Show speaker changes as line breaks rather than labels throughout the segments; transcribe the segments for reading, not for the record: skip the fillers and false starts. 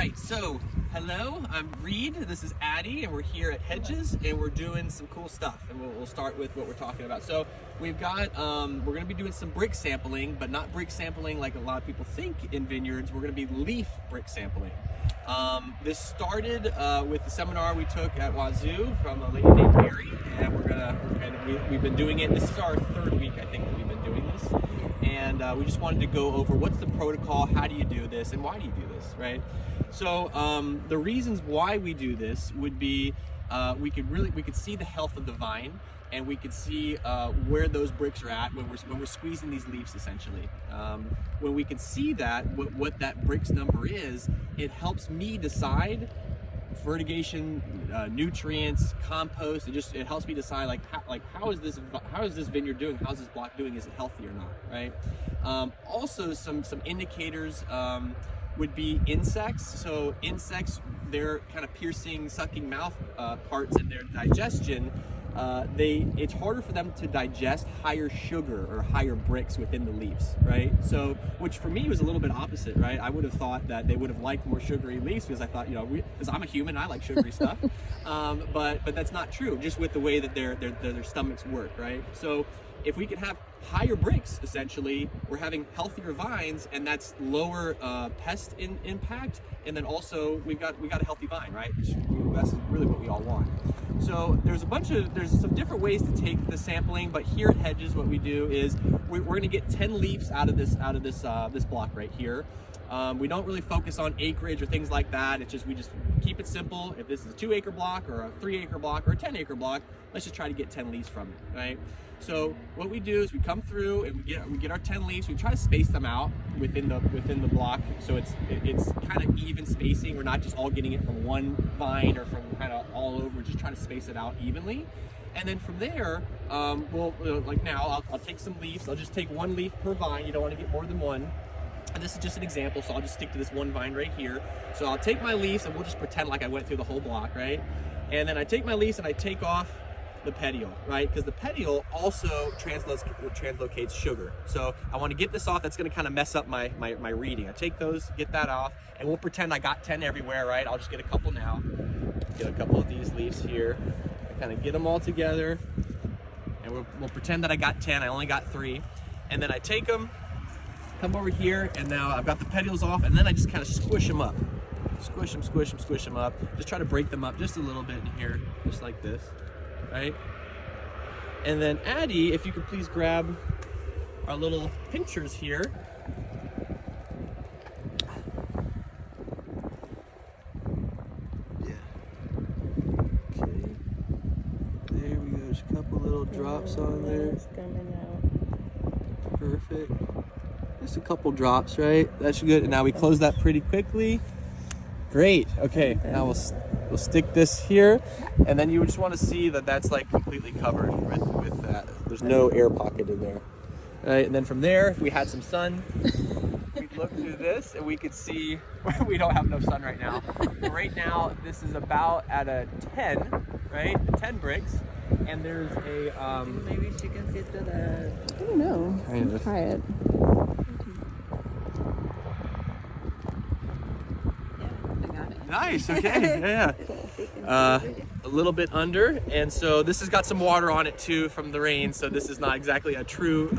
right, so hello, I'm Reed, this is Addie, and we're here at Hedges, and we're doing some cool stuff, and we'll start with what we're talking about. So we've got, we're gonna be doing some brick sampling, but not brick sampling like a lot of people think in vineyards. We're gonna be leaf brick sampling. This started with the seminar we took at Wazoo from a lady named Mary, and we've been doing it. This is our third week, I think, that we've been doing this. And we just wanted to go over what's the protocol, how do you do this, and why do you do this, right? So the reasons why we do this would be we could see the health of the vine, and we could see where those bricks are at when we're squeezing these leaves, essentially. When we can see that, what that bricks number is, it helps me decide fertigation, nutrients, compost. It helps me decide how is this vineyard doing? How's this block doing? Is it healthy or not? Right. Also, some indicators would be insects. So insects, they're kind of piercing, sucking mouth parts in their digestion. It's harder for them to digest higher sugar or higher bricks within the leaves, right? So, which for me was a little bit opposite, right? I would have thought that they would have liked more sugary leaves because I thought, because I'm a human, I like sugary stuff. But that's not true, just with the way that their stomachs work, right? So if we could have higher bricks, essentially, we're having healthier vines, and that's lower pest impact, and then also we've got a healthy vine, right? That's really what we all want. So there's some different ways to take the sampling, but here at Hedges, what we do is we're going to get 10 leaves out of this block right here. We don't really focus on acreage or things like that. We just keep it simple. If this is a 2-acre block or a 3-acre block or a 10-acre block, let's just try to get 10 leaves from it, right? So what we do is we come through and we get our 10 leaves. We try to space them out within the block, so it's kind of even spacing. We're not just all getting it from one vine or from kind of all over. We're just trying to space it out evenly. And then from there, like now, I'll take some leaves. I'll just take one leaf per vine. You don't want to get more than one. And this is just an example, so I'll just stick to this one vine right here. So I'll take my leaves, and we'll just pretend like I went through the whole block, right? And then I take my leaves and I take off the petiole, right? Because the petiole also translocates sugar. So I want to get this off. That's going to kind of mess up my reading. I take those, get that off, and we'll pretend I got 10 everywhere, right? I'll just get a couple now. Get a couple of these leaves here. I kind of get them all together, and we'll pretend that I got 10. I only got 3. And then I take them, come over here, and now I've got the petioles off, and then I just kind of squish them up. Squish them up. Just try to break them up just a little bit in here, just like this, right? And then Addie, if you could please grab our little pinchers here. Yeah. Okay. There we go. There's a couple little drops on there.
It's coming out.
Perfect. Just a couple drops, right? That's good. And now we close that pretty quickly. Great. Okay. Now we'll stick this here, and then you just want to see that that's like completely covered with that. There's no air pocket in there. All right. And then from there, if we had some sun, we'd look through this and we could see we don't have enough sun right now. But right now, this is about at a 10, right? 10 bricks. And there's a
maybe she can see through the. I don't know. Let's try it.
Nice. Okay. Yeah. A little bit under, and so this has got some water on it too from the rain. So this is not exactly a true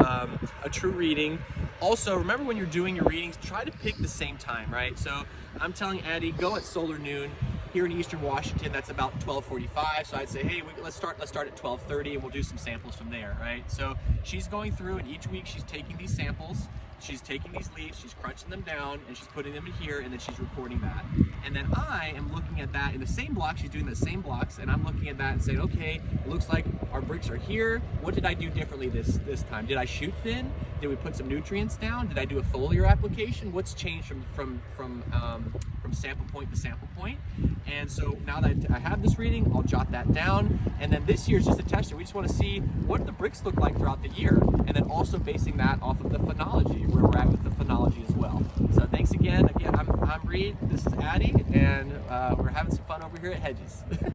reading. Also, remember when you're doing your readings, try to pick the same time, right? So I'm telling Addie, go at solar noon. Here in Eastern Washington, that's about 12:45. So I'd say, hey, let's start at 12:30, and we'll do some samples from there, right? So she's going through, and each week she's taking these samples. She's taking these leaves, she's crunching them down, and she's putting them in here, and then she's recording that. And then I am looking at that in the same block. She's doing the same blocks, and I'm looking at that and saying, okay, it looks like our bricks are here. What did I do differently this time? Did I shoot thin? Did we put some nutrients down? Did I do a foliar application? What's changed from sample point to sample point? And so now that I have this reading, I'll jot that down. And then this year's just a tester. We just want to see what do the bricks look like throughout the year, and then also basing that off of the phenology, where we're at with the phenology as well. So thanks again. I'm Reed. This is Addie, and we're having some fun over here at Hedges.